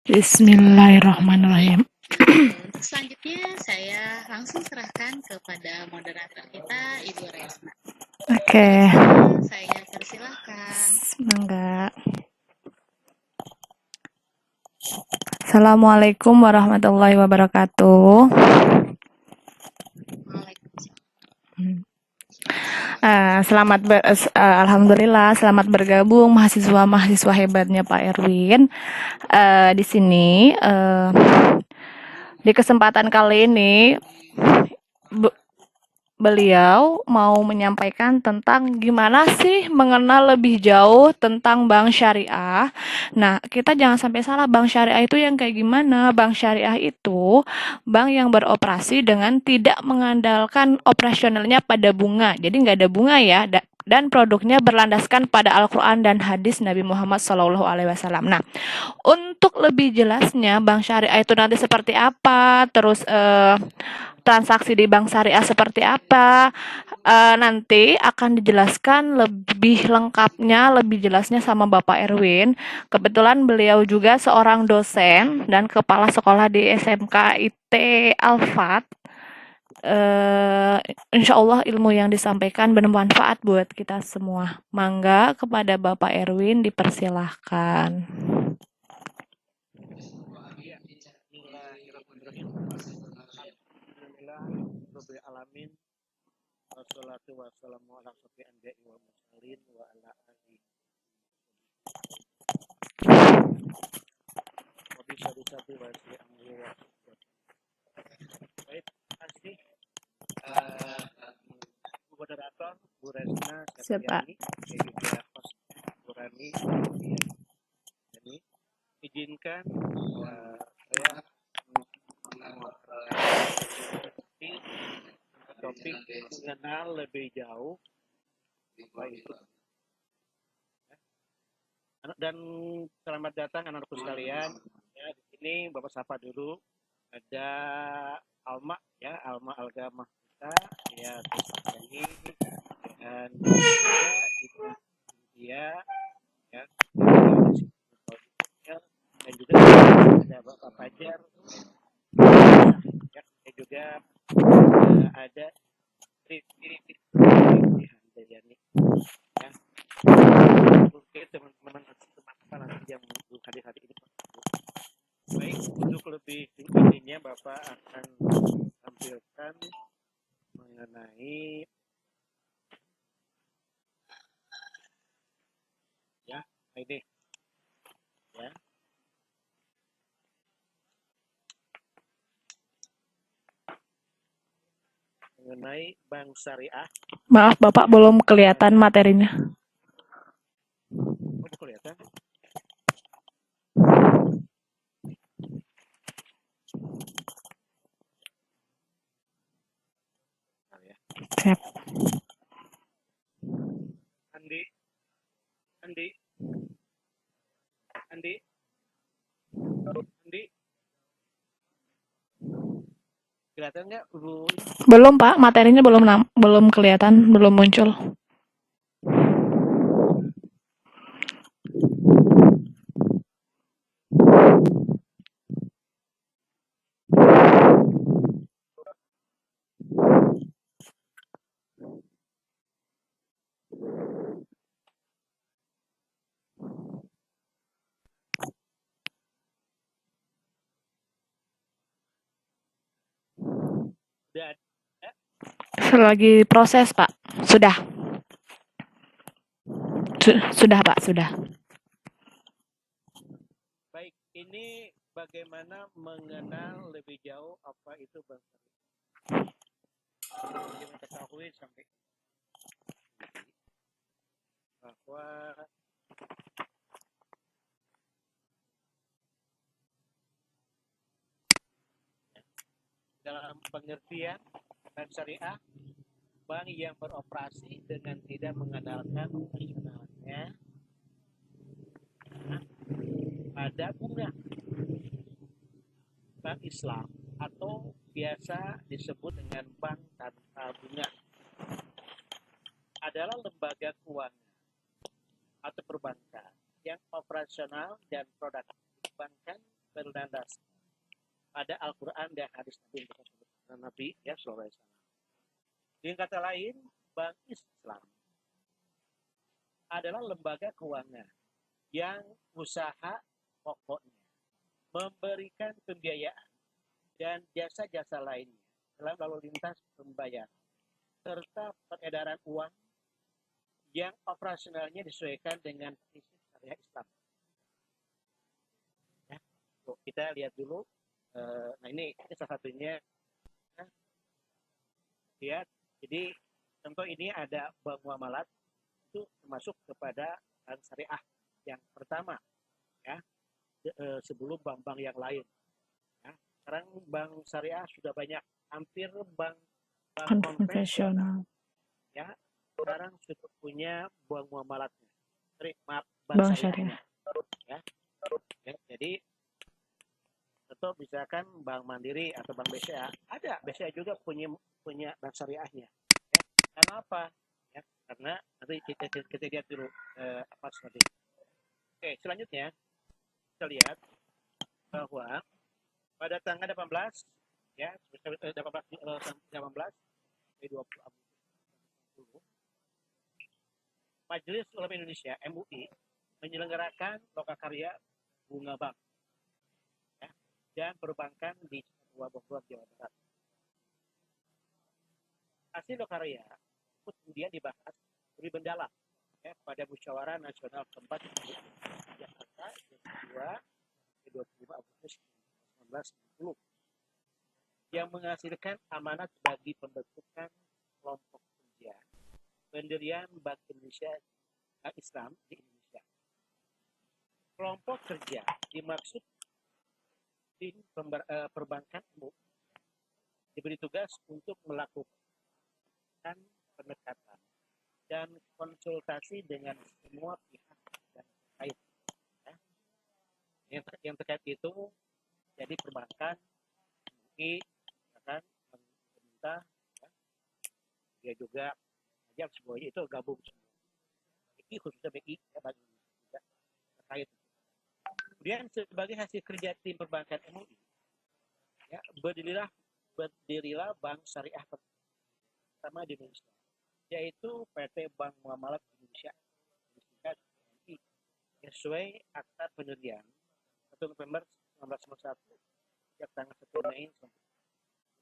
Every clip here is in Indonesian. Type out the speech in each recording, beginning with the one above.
Bismillahirrahmanirrahim. Selanjutnya saya langsung serahkan kepada moderator kita, Ibu Resna. Oke, Saya persilahkan. semoga. Assalamualaikum warahmatullahi wabarakatuh. Waalaikumsalam. Alhamdulillah, selamat bergabung mahasiswa-mahasiswa hebatnya Pak Erwin. Di sini, di kesempatan kali ini, beliau mau menyampaikan tentang gimana sih mengenal lebih jauh tentang bank syariah. Nah, kita jangan sampai salah, bank syariah itu yang kayak gimana? Bank syariah itu bank yang beroperasi dengan tidak mengandalkan operasionalnya pada bunga. Jadi nggak ada bunga ya, dan produknya berlandaskan pada Al-Quran dan hadis Nabi Muhammad SAW. Nah, untuk lebih jelasnya bank syariah itu nanti seperti apa, terus transaksi di bank syariah seperti apa, nanti akan dijelaskan lebih lengkapnya, lebih jelasnya sama Bapak Erwin. Kebetulan beliau juga seorang dosen dan kepala sekolah di SMK IT Alfat. Insya Allah ilmu yang disampaikan bermanfaat buat kita semua. Mangga kepada Bapak Erwin dipersilahkan. Alamin wassalatu wassalamu ala asyrofil anbiya'i wal mursalin wa ala alihi wa bisyadisati wa asli amri wa baik. Terima kasih moderator Bu Resna Siapa? Katriani dan juga host Bu Rani. Jadi izinkan saya topik mengenal lebih jauh apa itu. Dan selamat datang anak-anakku sekalian. Ya, di sini Bapak sapa dulu. Ada Alma ya, Alma Algamah kita ya, ini dan juga Ibu dia ya, dan juga ada Bapak Fajar ya, dan juga ada Handayani ya. Mungkin teman-teman nanti yang belum hadir hari ini. Baik, untuk lebih intinya Bapak akan tampilkan mengenai ya ini ya mengenai bank syariah. Maaf Bapak belum kelihatan materinya. Oh, kelihatan. Nah, ya. Siap. Andi. Kelihatan nggak Bu? Belum Pak, materinya belum kelihatan, belum muncul. Sudah ada. Lagi proses Pak. Sudah. Sudah Pak, sudah. Baik, ini bagaimana mengenal lebih jauh apa itu bank syariah. Yang ketahui sampai bahwa dalam pengertian bank syariah, bank yang beroperasi dengan tidak mengandalkan operasionalnya pada bunga. Bank Islam atau biasa disebut dengan bank tanpa bunga adalah lembaga keuangan atau perbankan yang operasional dan produktif. Perbankan berlandas pada Al-Quran dan hadis Nabi ya Sallallahu Alaihi Wasallam. Dengan kata lain, Bank Islam adalah lembaga keuangan yang usaha pokoknya memberikan pembiayaan dan jasa-jasa lainnya dalam lalu lintas pembayaran serta peredaran uang yang operasionalnya disesuaikan dengan prinsip syariah Islam. Ya, kita lihat dulu. Nah ini salah satunya. Ya, jadi contoh ini ada bank muamalat itu termasuk kepada bank syariah yang pertama, ya sebelum bank-bank yang lain. Ya. Sekarang bank syariah sudah banyak, hampir bank konvensional. Ya, sekarang sudah punya bank muamalatnya. Bank syariah. Ya. Ya, jadi atau misalkan Bank Mandiri atau Bank BCA, ada BCA juga punya bank syariahnya. Ya. Karena apa? Ya, karena nanti kita lihat dulu apa seperti itu. Oke, selanjutnya kita lihat bahwa pada tanggal 18 ya 18 Mei 2020 Majelis Ulama Indonesia MUI menyelenggarakan lokakarya bunga bank ya, dan perbankan di Bogor, Jawa Barat. Hasil lokakarya kemudian dibahas lebih mendalam ya, pada Musyawarah Nasional keempat Jakarta 22 Agustus 1990 yang menghasilkan amanat bagi pembentukan kelompok kerja pendirian Bank Indonesia Islam di Indonesia. Kelompok kerja dimaksud tim perbankan umum diberi tugas untuk melakukan pendekatan dan konsultasi dengan semua pihak yang terkait. Ya. Yang terkait itu jadi perbankan, MUI, kan pemerintah, ya. Dia juga ajak semuanya itu gabung semua. BI khususnya BI ya, bagi juga terkait. Kemudian sebagai hasil kerja tim perbankan MUI, ya, berdirilah Bank Syariah pertama di Indonesia, yaitu PT Bank Muamalat Indonesia sesuai akta pendirian 1 November 1991 sejak tanggal 1 Mei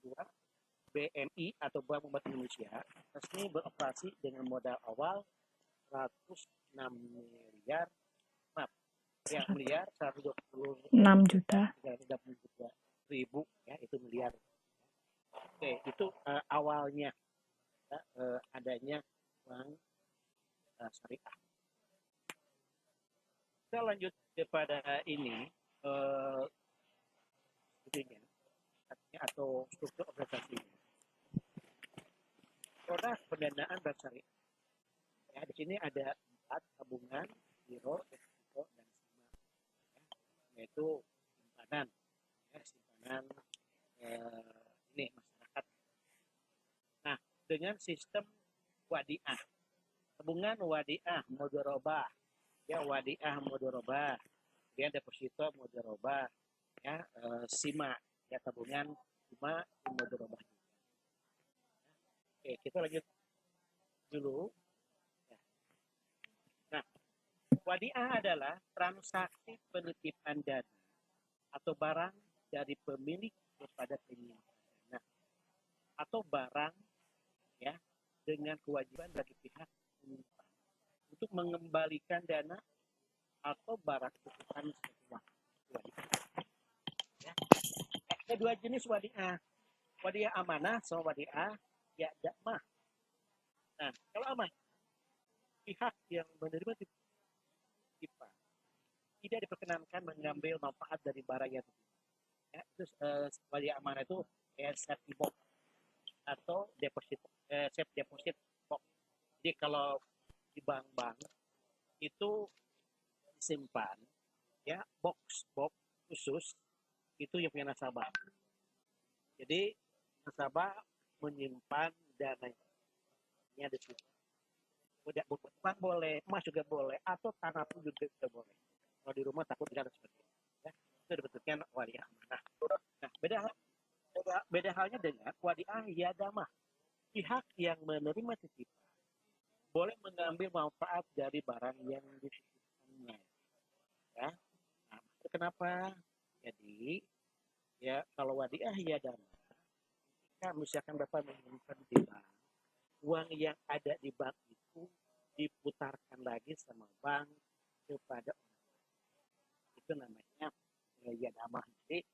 1992 BMI atau Bank Muamalat Indonesia resmi beroperasi dengan modal awal 106 miliar miliar 126 juta 330 ribu ya itu miliar. Oke, itu awalnya ya, adanya bank syariah. Kita lanjut kepada ini atau struktur organisasi. Produk pendanaan bank syariah. Ya, di sini ada 4 tabungan, giro, deposito, dan sima. Ya, yaitu simpanan, ya, simpanan ini masyarakat. Nah, dengan sistem wadiah, tabungan wadiah mudharabah, ya wadiah mudharabah, kemudian deposito mudharabah, ya sima, ya tabungan sima mudharabah. Oke, kita lanjut dulu. Nah, wadiah adalah transaksi penitipan dana atau barang dari pemilik kepada penyimpan dana atau barang ya dengan kewajiban bagi pihak penyimpan untuk mengembalikan dana atau barang titipan sesuatu. Ya. Ada 2 jenis wadiah. Wadiah amanah sama wadiah ya dakmah. Nah, kalau amanah pihak yang menerima titipan tidak diperkenankan mengambil manfaat dari barang yang titipan. Ya, itu wadiah amanah itu safety box atau deposit safe deposit box. Jadi kalau di bank-bank itu disimpan ya box khusus itu yang punya nasabah. Jadi nasabah menyimpan dananya di situ. Bank boleh, emas juga boleh, atau tanah pun juga boleh. Kalau di rumah takut tidak seperti itu. Ya. itu bentuknya wadiah amanah. Nah, beda halnya dengan wadiah yadamah. Pihak yang menerima titipan boleh mengambil manfaat dari barang yang dititipkannya. Ya. Nah, itu kenapa? Jadi, ya kalau wadiah yadamah, misalkan Bapak menyimpan di bank, uang yang ada di bank itu diputarkan lagi sama bank kepada orang. Itu namanya yadamah. Jadi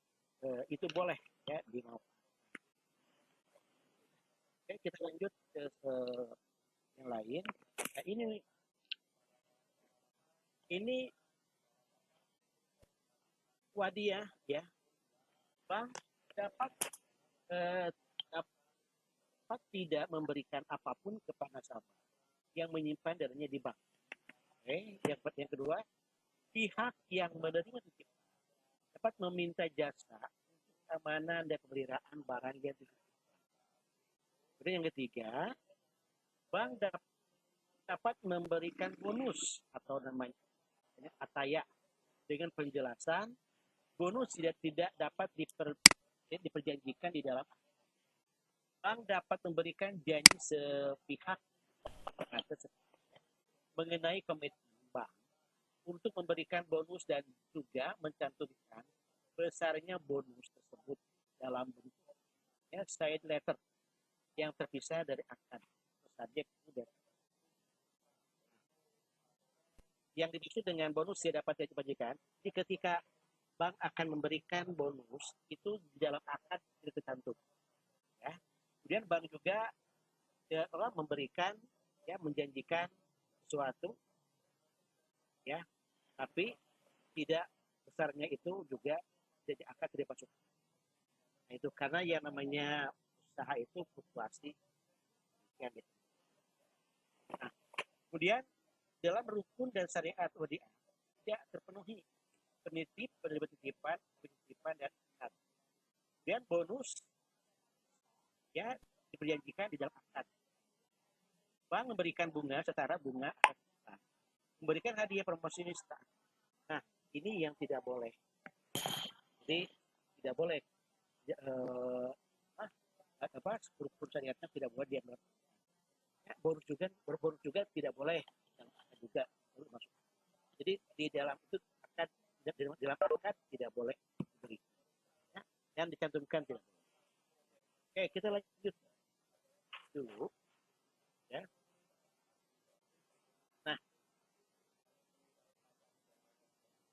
itu boleh ya dimanfaatkan. Oke, kita lanjut ke yang lain. Nah, ini wadiah ya. Bank dapat dapat tidak memberikan apapun kepada nasabah yang menyimpan dananya di bank. Oke, yang kedua, pihak yang menerima titipan dapat meminta jasa untuk keamanan dan pemeliharaan barang yang dititipkan. Kemudian yang ketiga, bank dapat memberikan bonus atau namanya ataya dengan penjelasan bonus tidak dapat diperjanjikan di dalam. Bank dapat memberikan janji sepihak mengenai komitmen bank untuk memberikan bonus dan juga mencantumkan besarnya bonus tersebut dalam bentuk side letter yang terpisah dari akad subjek dan yang dimaksud dengan bonus tidak dapat diperjanjikan ketika bank akan memberikan bonus itu di dalam akad tidak tercantum ya. Kemudian bank juga memberikan menjanjikan sesuatu ya, tapi tidak besarnya itu juga jadi akad tidak masuk. Nah, itu karena yang namanya usaha itu fluktuasi ya, gitu. Nah, kemudian dalam rukun dan syariat wadiah tidak terpenuhi penitip, penerima titipan dan akad. Kemudian bonus ya diperjanjikan di dalam akad. Bank memberikan bunga setara bunga akad, memberikan hadiah promosi nista. Nah, ini yang tidak boleh. Jadi tidak boleh struktur syariatnya tidak boleh diambil. Ya, bonus juga tidak boleh yang akad juga masuk. Jadi di dalam itu akad di dalam akad tidak boleh diberi. Ya, yang dicantumkan tidak boleh. Oke, kita lanjut dulu. Ya.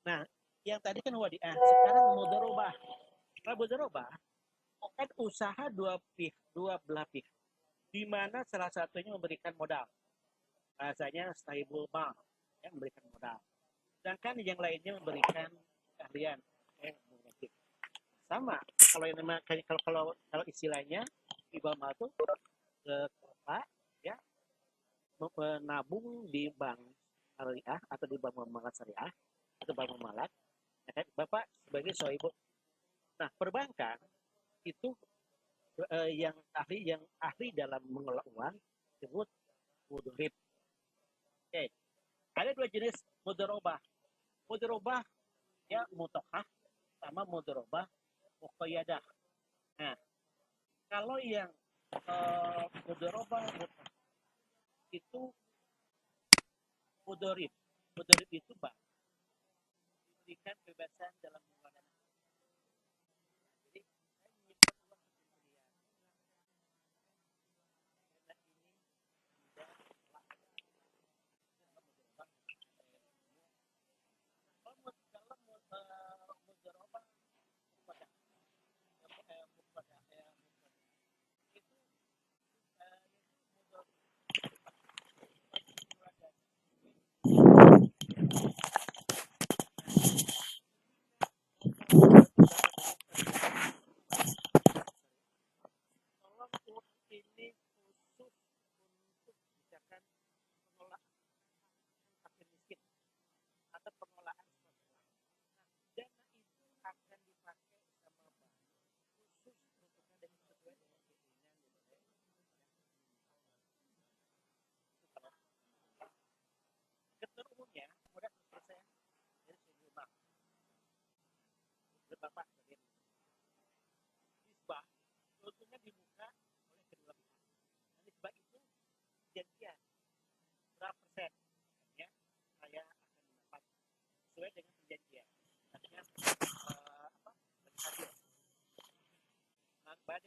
Nah, yang tadi kan wadiah, sekarang mudharabah. Kalau mudharabah, kan usaha dua belah pihak, di mana salah satunya memberikan modal. Bahasanya stable bank, yang memberikan modal. Sedangkan yang lainnya memberikan keahlian. Sama, kalau yang nama kalau istilahnya riba mal itu ya menabung di bank syariah atau di bank muamalat syariah atau bank muamalat, ya, Bapak sebagai sohibul. Nah, perbankan itu yang ahli dalam mengelola uang disebut mudharib. Oke, ada dua jenis mudharabah. Mudharabah ya mutahah sama mudharabah muqayyadah. Nah, kalau yang mudharabah mutahah itu mudharib itu bank diberikan kebebasan dalam mengelola. Jadi saya menyimpan uang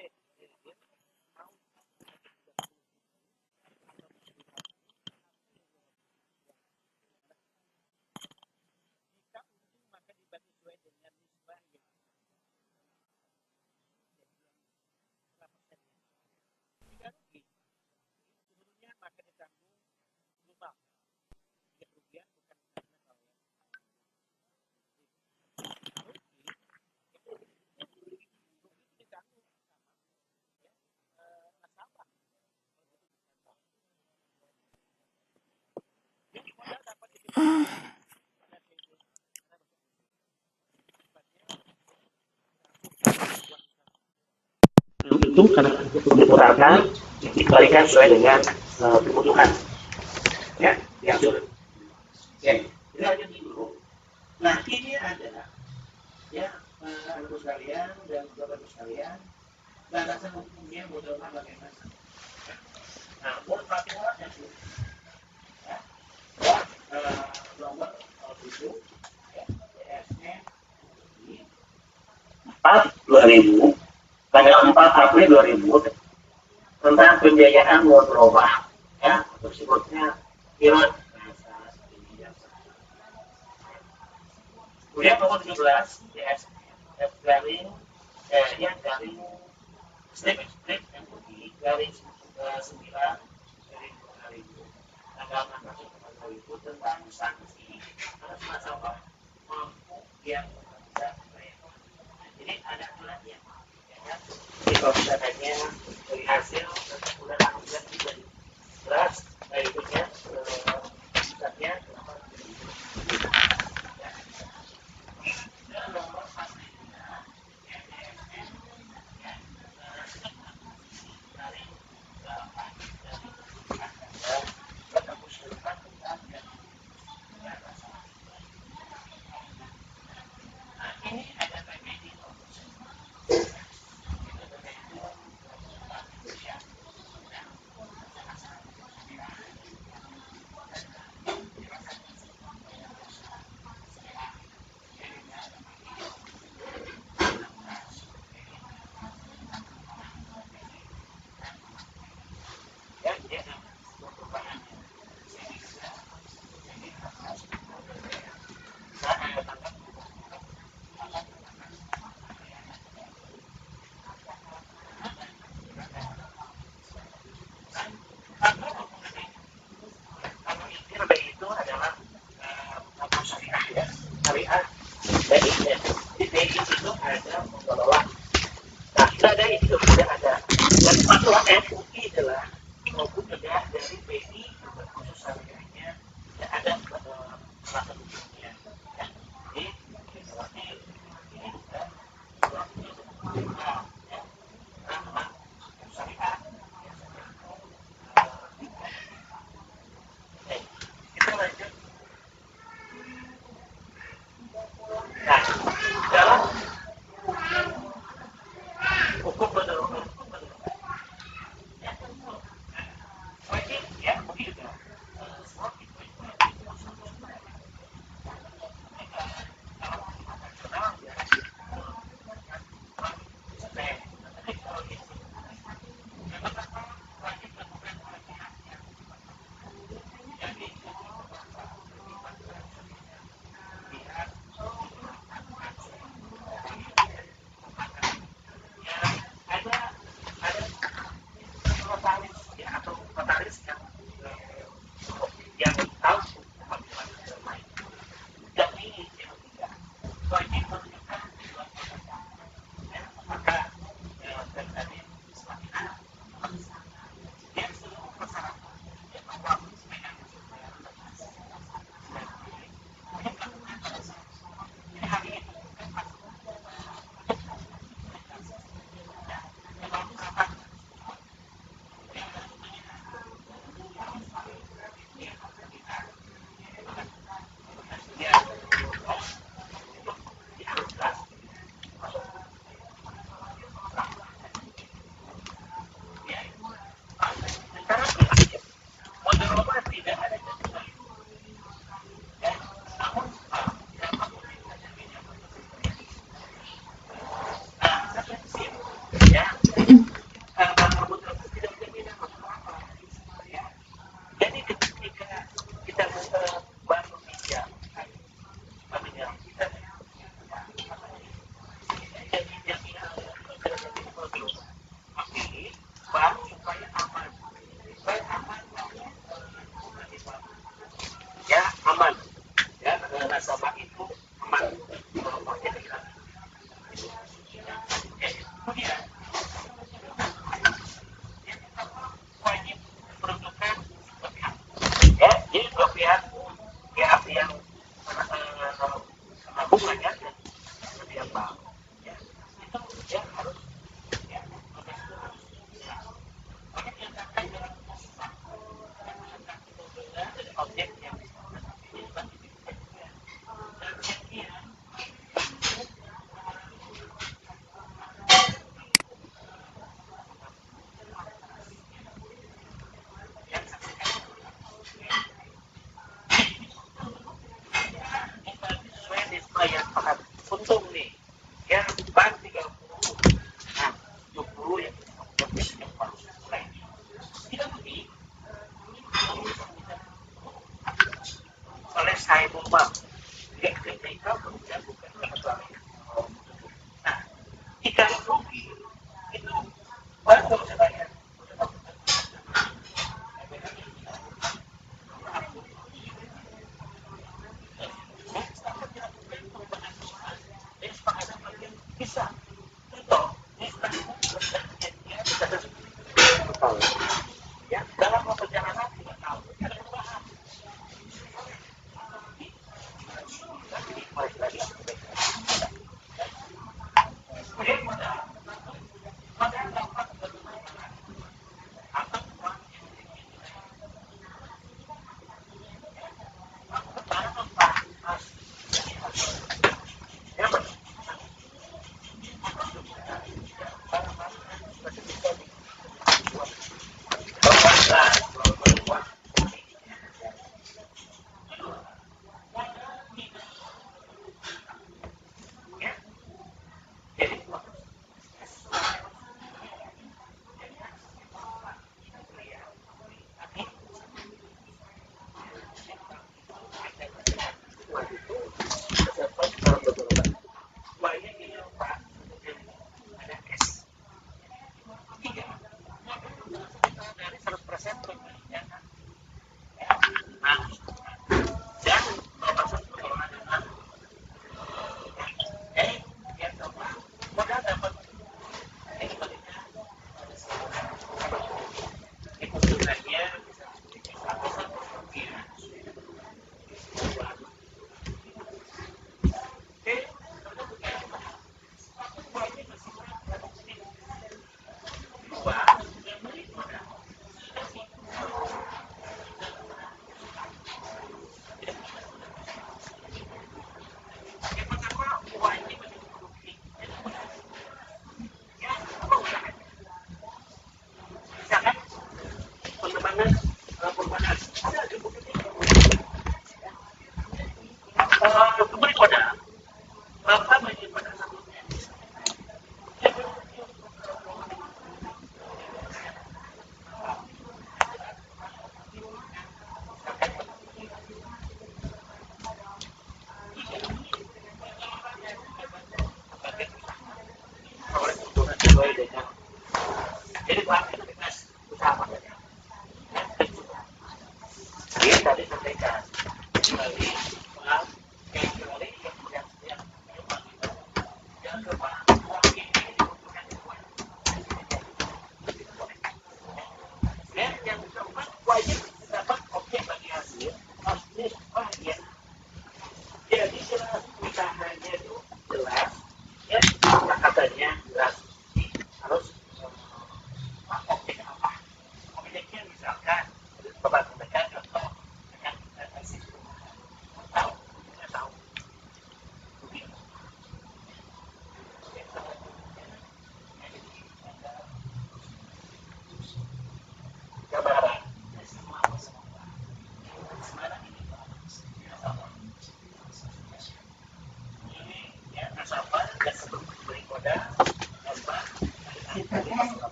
Jika untung maka dibagi sesuai dengan nisbah yang berapa persen. Jika rugi, seluruhnya maka ditanggung global. Jika kerugian bukan karena kalau rugi itu ditanggung nasabah. Yang modal dapat dikembalikan pada tempo itu karena dikurangkan dikembalikan sesuai dengan kebutuhan ya diatur. Oke, kita lanjut dulu. Nah ini adalah ya anak sekalian dan bapak sekalian landasan hukumnya modalnya bagaimana. Nah buat fatihah yang ya buat nomor itu ya ESN 4/2000 tanggal 4 April 2000 tentang pembiayaan mudharabah ya tersebutnya kirot kemudian nomor 17 DSF garing yang garing strip MUI garing 9 garing 2000 tanggal 6 April 2000 tentang sanksi atas nasabah mampu yang bisa membayar. Jadi ada aturannya ya. Jadi kalau misalnya dari hasil bulan Agustus 2011 berikutnya pusatnya kenapa nomor itu adalah syariah ya syariah dan di BI itu ada mengelola. Nah kita ada ini juga ada dan fatwa MUI adalah maupun juga dari BI khusus syariahnya ada salah satu bukunya ya. Jadi ini juga syariah. Kita lanjut. Nah, dalam hukum penurunkan wajib ya begitu.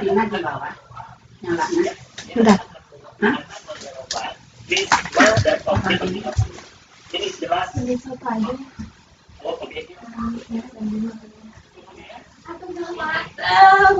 Apinya di bawah, nyalanya. Sudah. Hah? Ini satu aja. Aku belum matang.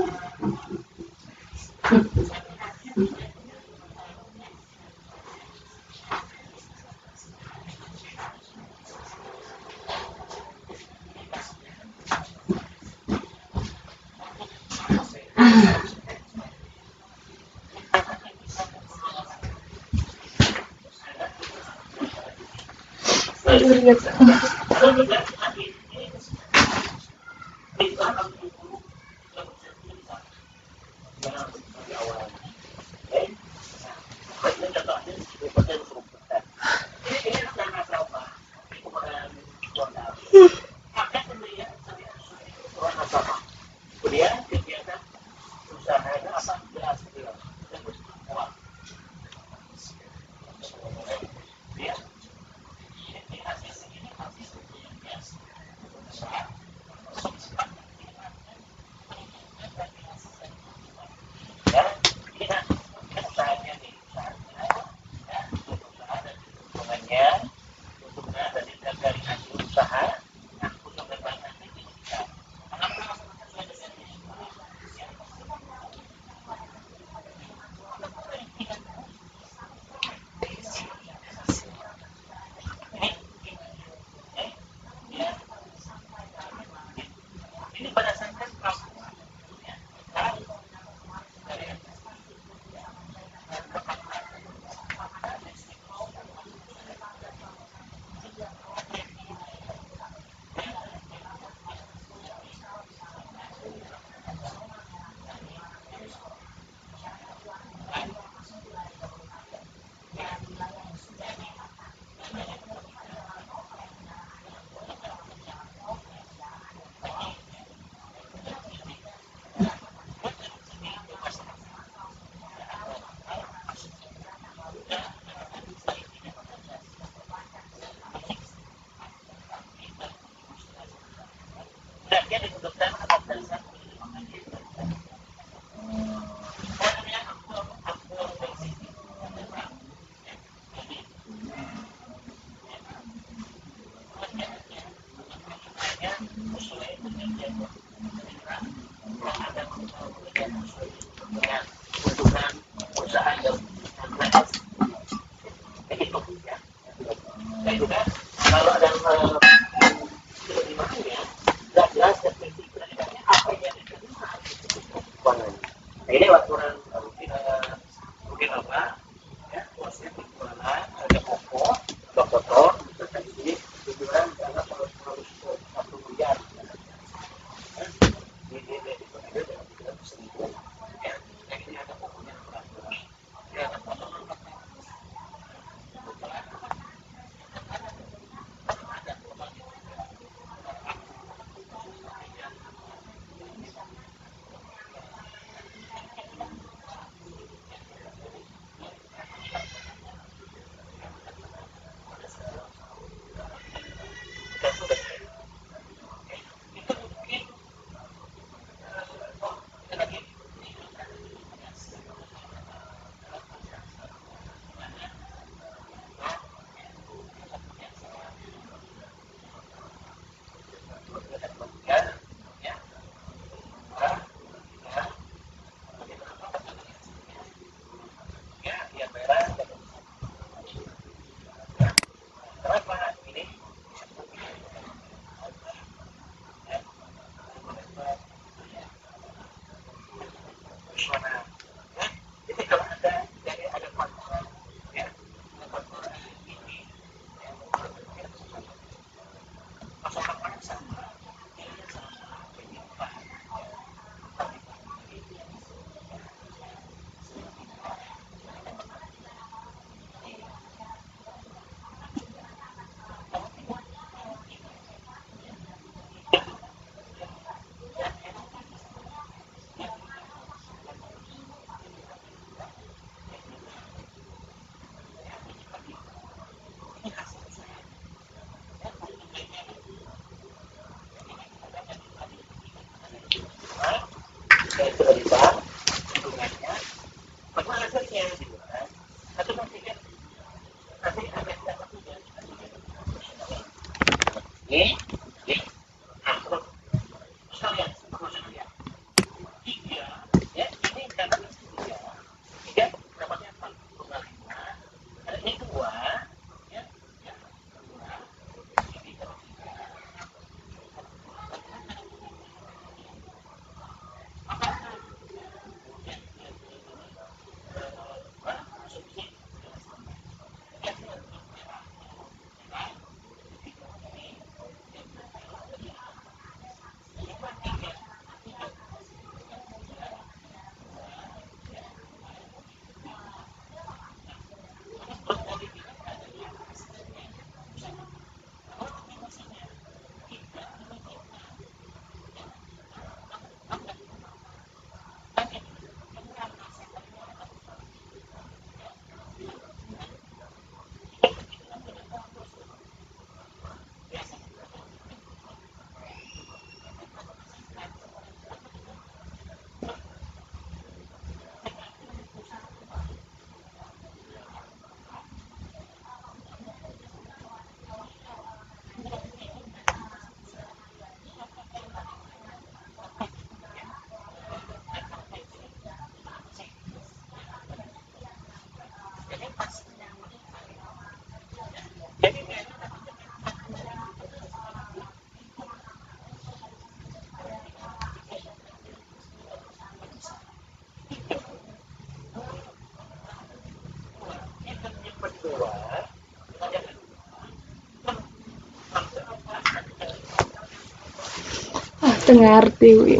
Ngerti, Wi.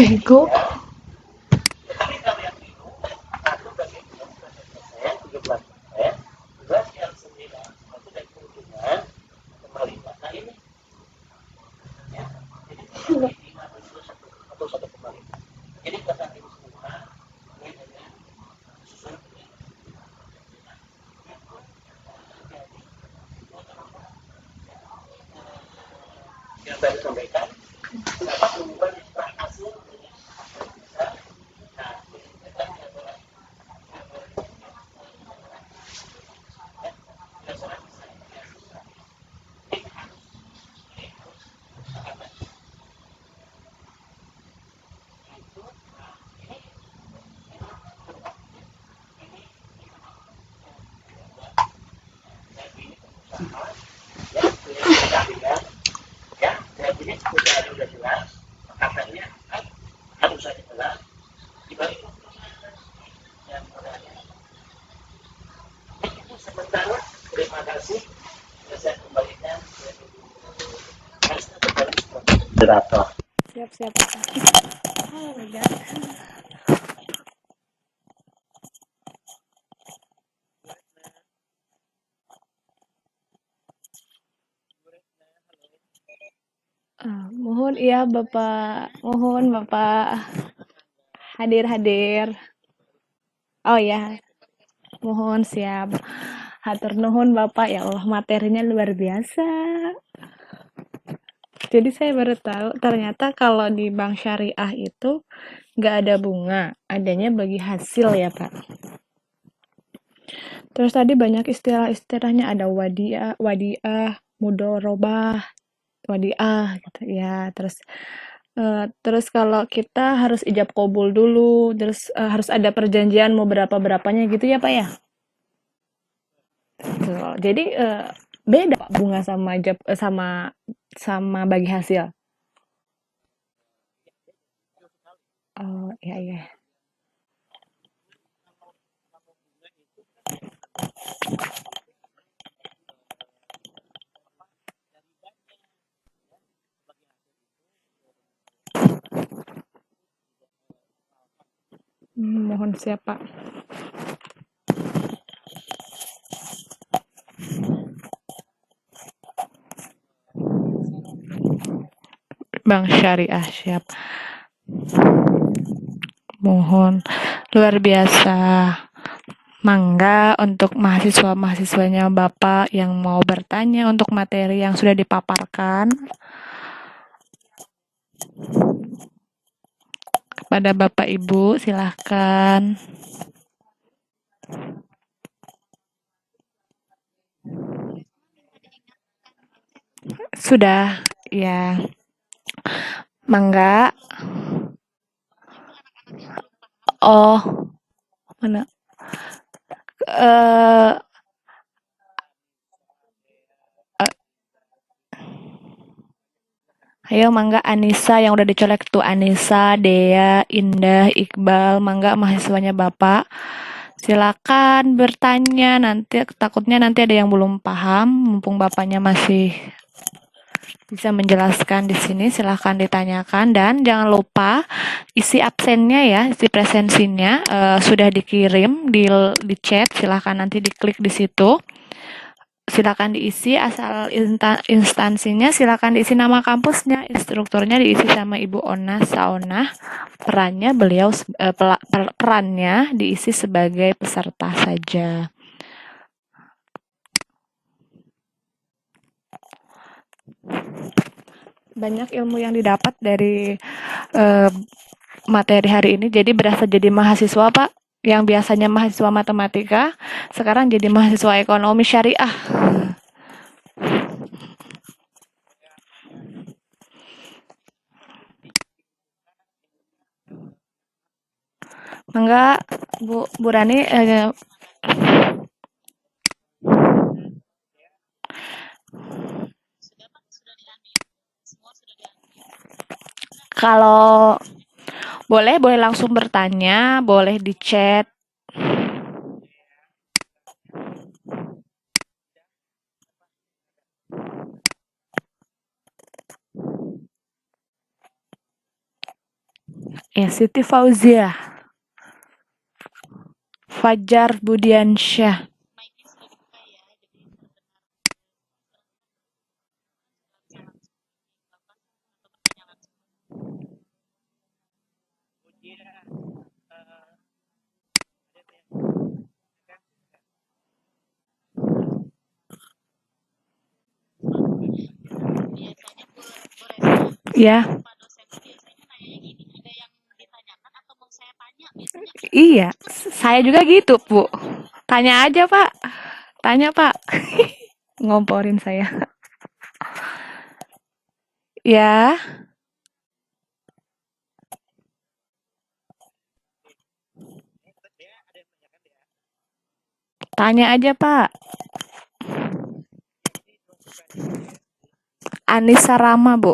Bego. Siap-siap. Oh my God. Mohon iya Bapak, mohon Bapak hadir. Oh ya, mohon siap. Hatur nuhun Bapak, ya Allah materinya luar biasa. Jadi saya baru tahu ternyata kalau di bank syariah itu nggak ada bunga, adanya bagi hasil ya Pak. Terus tadi banyak istilah-istilahnya, ada wadiah, mudorobah, wadiah gitu ya. Terus kalau kita harus ijab kabul dulu, terus harus ada perjanjian mau berapanya gitu ya Pak ya. Tuh, jadi beda Pak bunga sama bagi hasil. Oh iya iya. Mohon siap Pak. Bank syariah siap. Mohon luar biasa. Mangga untuk mahasiswa-mahasiswanya Bapak yang mau bertanya untuk materi yang sudah dipaparkan kepada Bapak Ibu, silahkan. Sudah, ya. Mangga. Oh, mana? Eh, Ayo mangga Anissa yang udah dicolek tuh, Anissa, Dea, Indah, Iqbal, mangga mahasiswanya Bapak. Silakan bertanya, nanti takutnya nanti ada yang belum paham, mumpung Bapaknya masih bisa menjelaskan di sini, silahkan ditanyakan, dan jangan lupa isi absennya ya, isi presensinya sudah dikirim di chat, silahkan nanti diklik di situ. Silakan diisi, asal instansinya silakan diisi nama kampusnya, instrukturnya diisi sama Ibu Ona Saonah, perannya perannya diisi sebagai peserta saja. Banyak ilmu yang didapat dari materi hari ini, jadi berasa jadi mahasiswa Pak, yang biasanya mahasiswa matematika, sekarang jadi mahasiswa ekonomi syariah. Enggak, Bu Rani, kalau Boleh, boleh langsung bertanya, boleh di chat. Ya, Siti Fauzia, Fajar Budiansyah. Mic-nya sudah dibuka ya, jadi terdengar bisa langsung atau bertanya langsung. Biasanya Bu Retno, Ya, Pak dosen tuh biasanya nanya gini, ada yang ditanyakan atau mau saya tanya? Biasanya iya. Saya juga gitu, Bu. Tanya aja, Pak. Tanya, Pak. Ngomporin saya. Ya, tanya aja, Pak. Anissa Rama, Bu.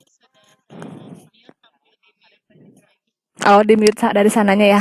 sudah saya mute tapi di mute lagi. Oh, di mute dari sananya ya.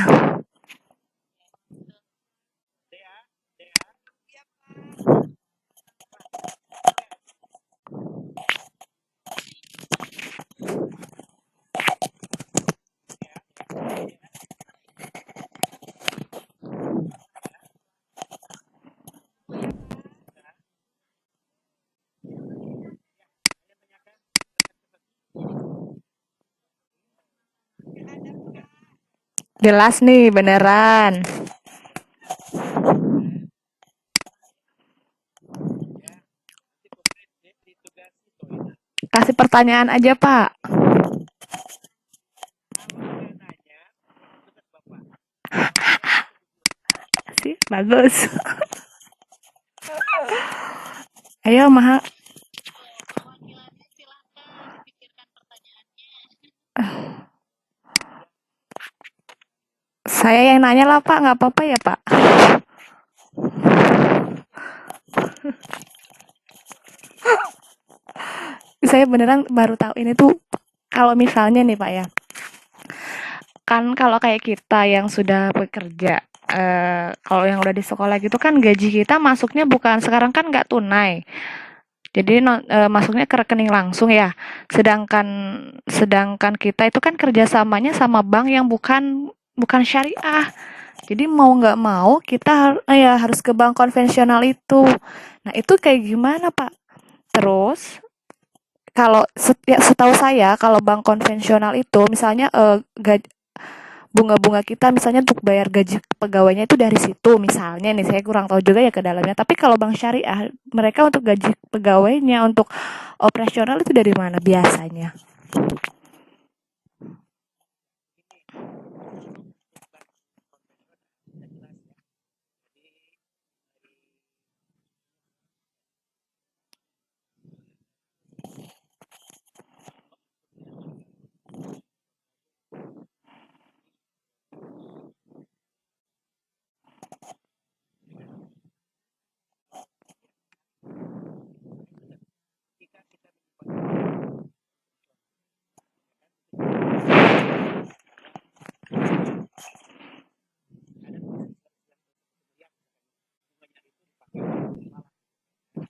Jelas nih, beneran. Kasih pertanyaan aja, Pak. Sih, bagus. Ayo, Maha. Perwakilannya silahkan dipikirkan pertanyaannya. Saya yang nanya lah, Pak. Nggak apa-apa ya, Pak? Saya beneran baru tahu ini tuh kalau misalnya nih, Pak ya. Kan kalau kayak kita yang sudah bekerja, kalau yang udah di sekolah gitu kan gaji kita masuknya bukan sekarang kan nggak tunai. Jadi masuknya ke rekening langsung ya. Sedangkan sedangkan kita itu kan kerjasamanya sama bank yang bukan bukan syariah. Jadi mau nggak mau kita ya harus ke bank konvensional itu. Nah itu kayak gimana Pak? Terus kalau ya, setahu saya kalau bank konvensional itu misalnya bunga-bunga kita misalnya untuk bayar gaji pegawainya itu dari situ misalnya nih saya kurang tahu juga ya ke dalamnya tapi kalau bank syariah mereka untuk gaji pegawainya untuk operasional itu dari mana biasanya.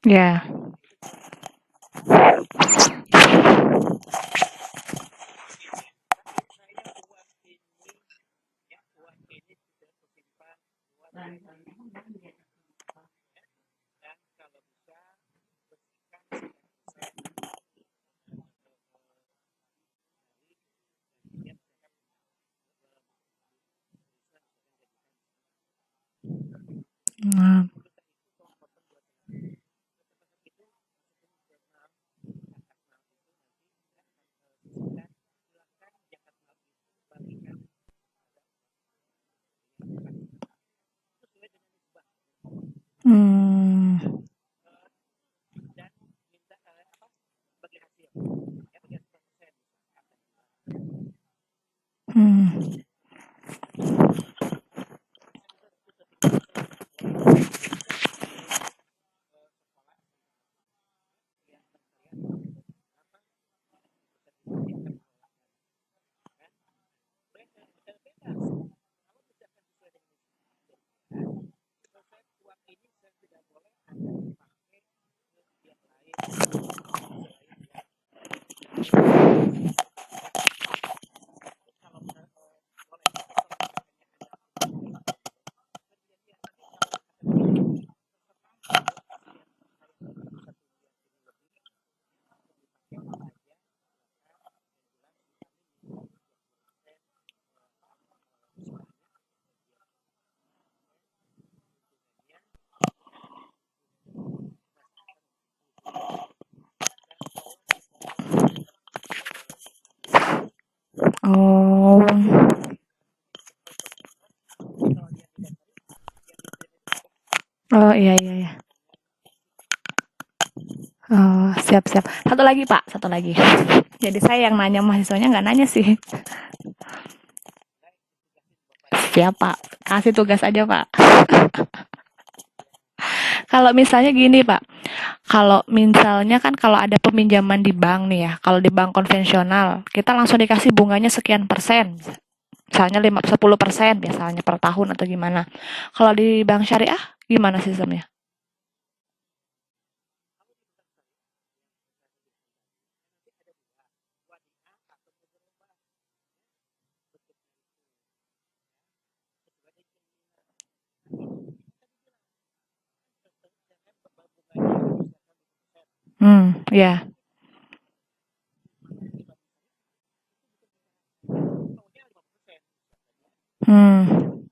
Ya. Nah. Hmm. Hmm. Oh. Oh, iya iya iya. Oh, siap siap. Satu lagi, Pak, satu lagi. Jadi saya yang nanya, mahasiswanya nggak nanya sih. Siap, Pak. Kasih tugas aja, Pak. Kalau misalnya gini, Pak. Kalau misalnya kan kalau ada peminjaman di bank nih ya, kalau di bank konvensional, kita langsung dikasih bunganya sekian persen. Misalnya 10% biasanya per tahun atau gimana. Kalau di bank syariah, gimana sistemnya? Ya. Hmm.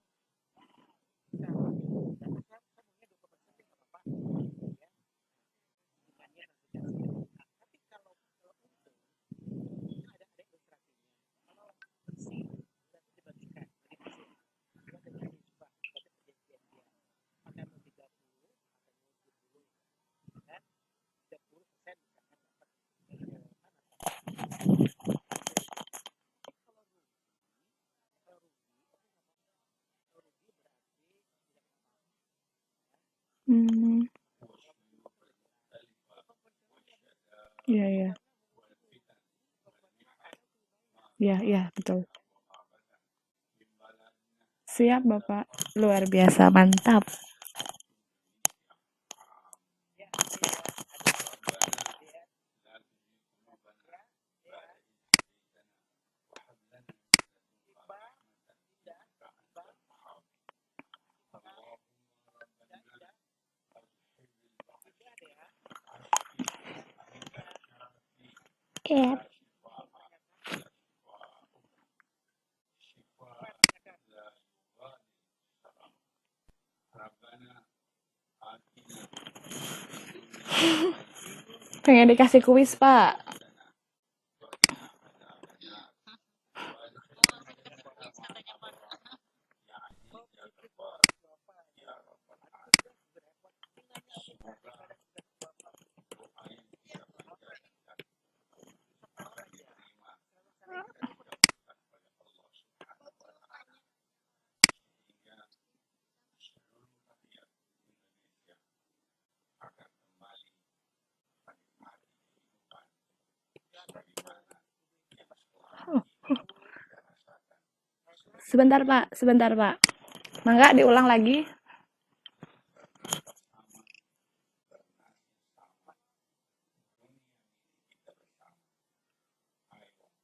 Hmm. Iya, iya. Iya, iya, betul. Siap, Bapak. Luar biasa, mantap. Iya. Pengen dikasih kuis, Pak. Sebentar, Pak. Sebentar, Pak. Mangga diulang lagi.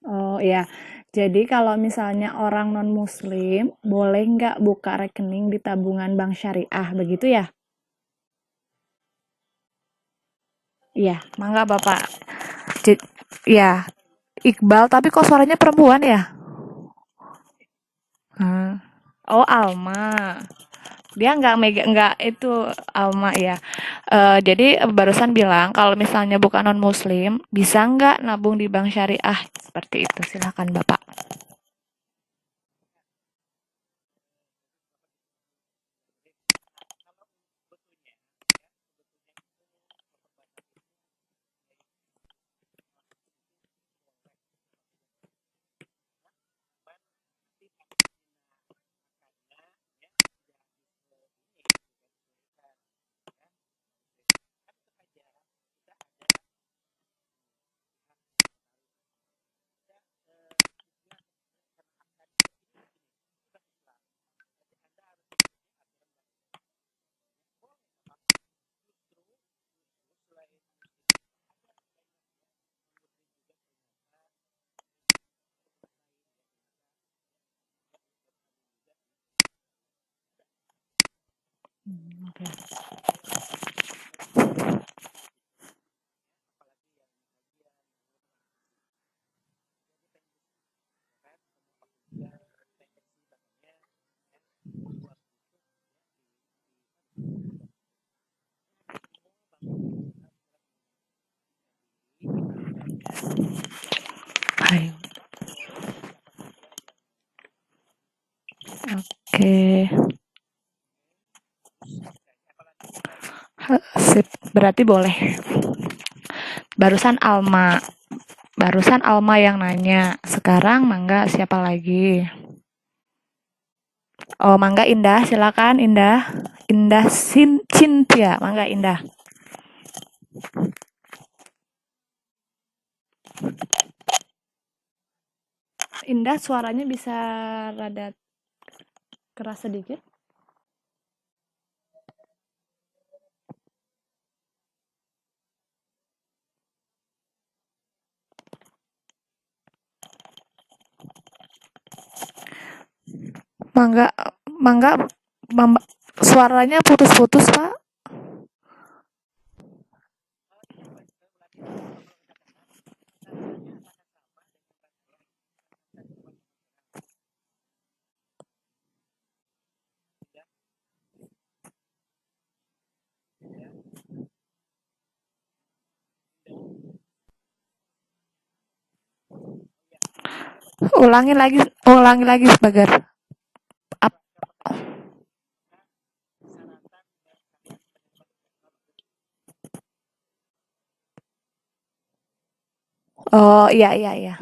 Oh iya, jadi kalau misalnya orang non-muslim, boleh nggak buka rekening di tabungan bank syariah, begitu ya? Iya, mangga Bapak. Ya, Iqbal, tapi kok suaranya perempuan ya? Hmm. Oh, Alma. Dia nggak mega, nggak itu Alma ya. Jadi barusan bilang kalau misalnya bukan non-muslim, bisa nggak nabung di bank syariah? Seperti itu, silakan Bapak. Oke. Hai. Sip, berarti boleh. Barusan Alma. Barusan Alma yang nanya. Sekarang Mangga siapa lagi? Oh, Mangga Indah, silakan Indah. Indah Cynthia, Mangga Indah. Indah suaranya bisa rada keras sedikit. Mangga, Mangga, suaranya putus-putus, Pak. Ulangi lagi sebagai up. Oh, iya iya iya.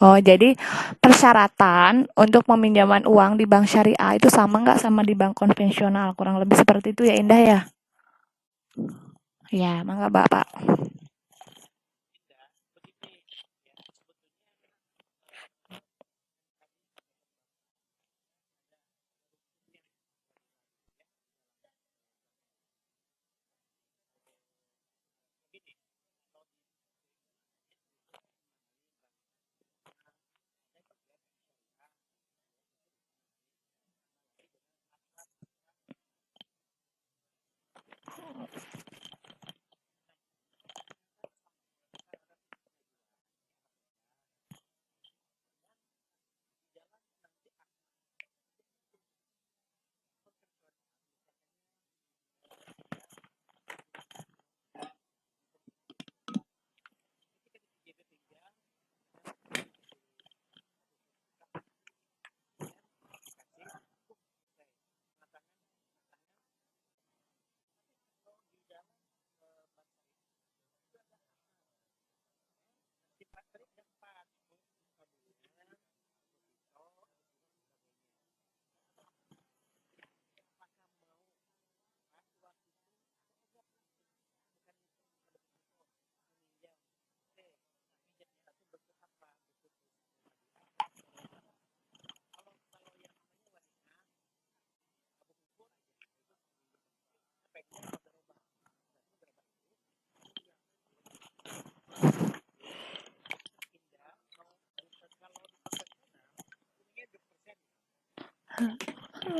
Oh, jadi persyaratan untuk peminjaman uang di bank syariah itu sama nggak sama di bank konvensional? Kurang lebih seperti itu ya, Indah ya? Ya, mangga Bapak.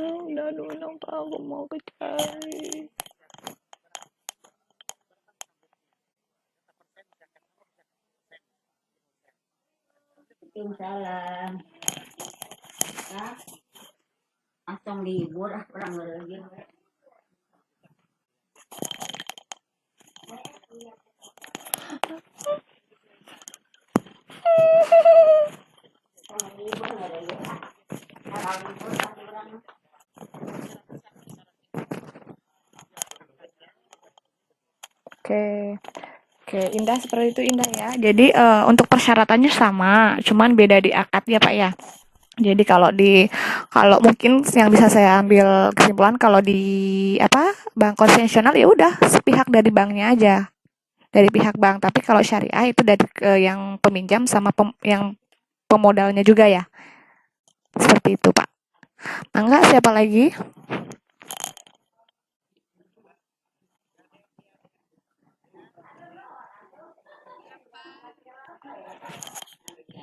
Udah dulu Pak, aku mau ke cari. Waalaikumsalam. Ya, langsung libur orang lagi. Oke. Oke, Indah seperti itu Indah ya. Jadi untuk persyaratannya sama, cuman beda di akad ya Pak ya. Jadi kalau mungkin yang bisa saya ambil kesimpulan kalau di apa bank konvensional ya udah sepihak dari banknya aja, dari pihak bank. Tapi kalau syariah itu dari yang peminjam sama yang pemodalnya juga ya. Seperti itu Pak. Mangga siapa lagi?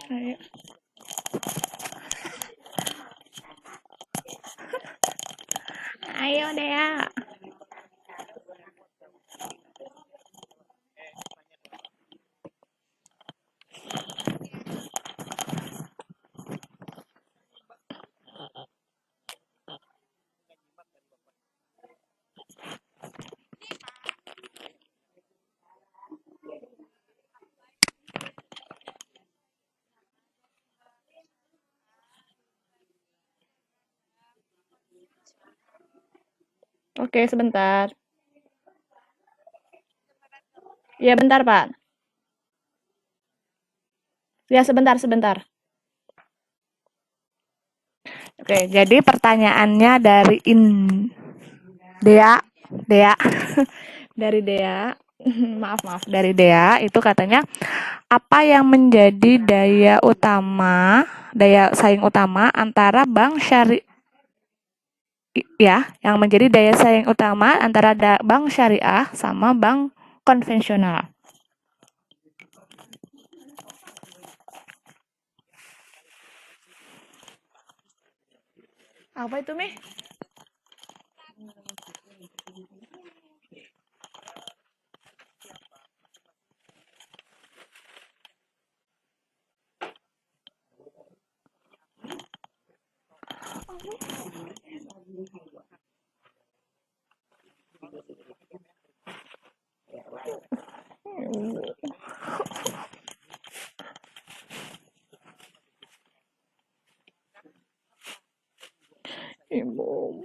Ayo. Ayo deh ya. Oke, sebentar. Ya bentar Pak. Ya sebentar. Oke, jadi pertanyaannya dari Dea, Dea, dari Dea, maaf, dari Dea itu katanya apa yang menjadi daya saing utama antara bank syari ya, yang menjadi daya saing utama antara bank syariah sama bank konvensional. Apa itu, Mi? Ibu.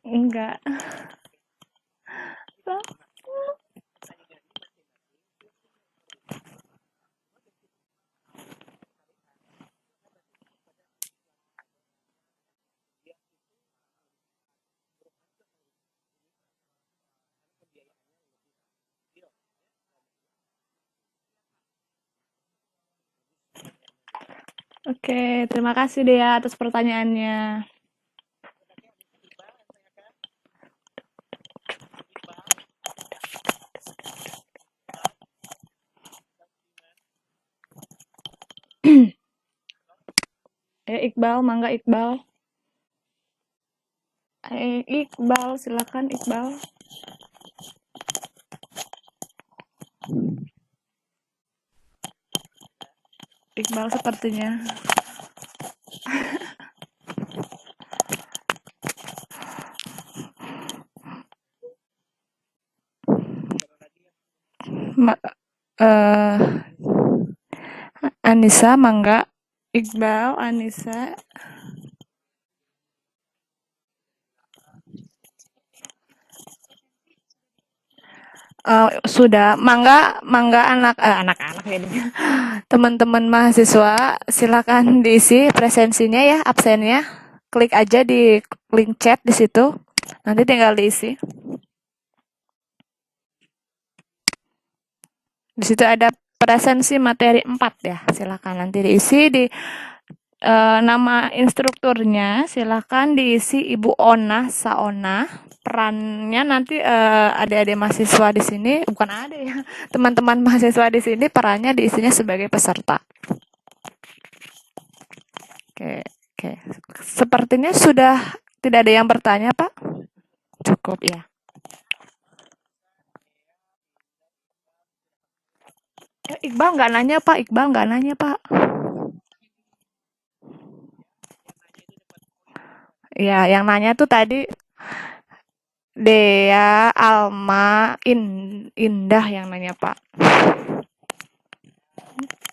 Enggak. Oke, terima kasih Dea atas pertanyaannya. Iqbal, mangga Iqbal. Iqbal, silakan Iqbal. Iqbal sepertinya. Ma, eh, Anissa, mangga. Iqbal, Anissa. Sudah, mangga anak-anak jadinya. Teman-teman mahasiswa, silakan diisi presensinya ya, absennya. Klik aja di link chat di situ. Nanti tinggal diisi. Di situ ada presensi materi 4 ya. Silakan nanti diisi di nama instrukturnya silakan diisi Ibu Ona Saona. Perannya nanti adik-adik mahasiswa di sini, bukan adik ya, teman-teman mahasiswa di sini perannya diisinya sebagai peserta. Oke, oke. Sepertinya sudah tidak ada yang bertanya, Pak. Cukup ya. Iqbal nggak nanya, Pak. Iqbal nggak nanya, Pak. Ya, yang nanya tuh tadi Dea, Alma, Indah yang nanya, Pak.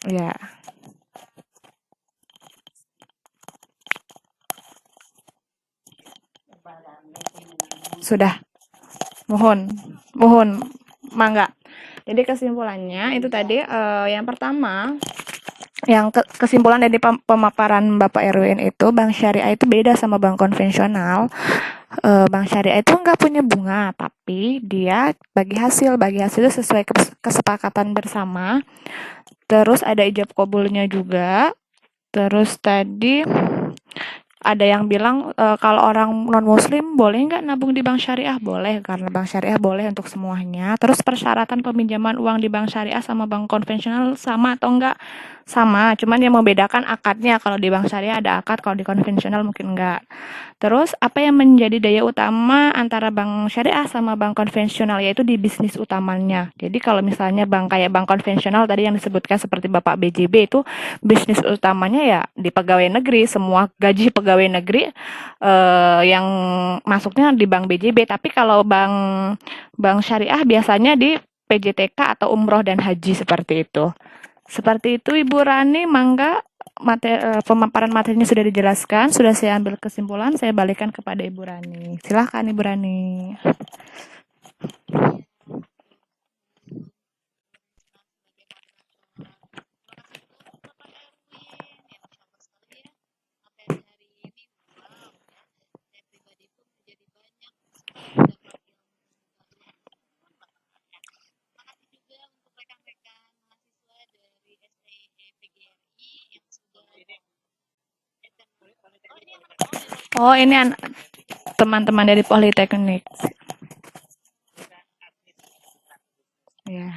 Ya. Sudah. Mohon, mangga. Jadi kesimpulannya itu tadi yang pertama, yang kesimpulan dari pemaparan Bapak Erwin itu, bank syariah itu beda sama bank konvensional. Bank syariah itu nggak punya bunga, tapi dia bagi hasil itu sesuai kesepakatan bersama. Terus ada ijab kabulnya juga. Terus tadi ada yang bilang kalau orang non muslim boleh nggak nabung di bank syariah? Boleh, karena bank syariah boleh untuk semuanya. Terus persyaratan peminjaman uang di bank syariah sama bank konvensional sama atau enggak? Sama, cuman yang membedakan akadnya. Kalau di bank syariah ada akad, kalau di konvensional mungkin enggak. Terus apa yang menjadi daya utama antara bank syariah sama bank konvensional, yaitu di bisnis utamanya. Jadi kalau misalnya kayak bank konvensional tadi yang disebutkan seperti Bapak BJB, itu bisnis utamanya ya di pegawai negeri, semua gaji pegawai negeri yang masuknya di bank BJB. Tapi kalau bank syariah biasanya di PJTK atau umroh dan haji seperti itu. Seperti itu Ibu Rani, mangga pemaparan materinya sudah dijelaskan, sudah saya ambil kesimpulan, saya balikan kepada Ibu Rani. Silahkan Ibu Rani. Oh, ini teman-teman dari Politeknik. Ya.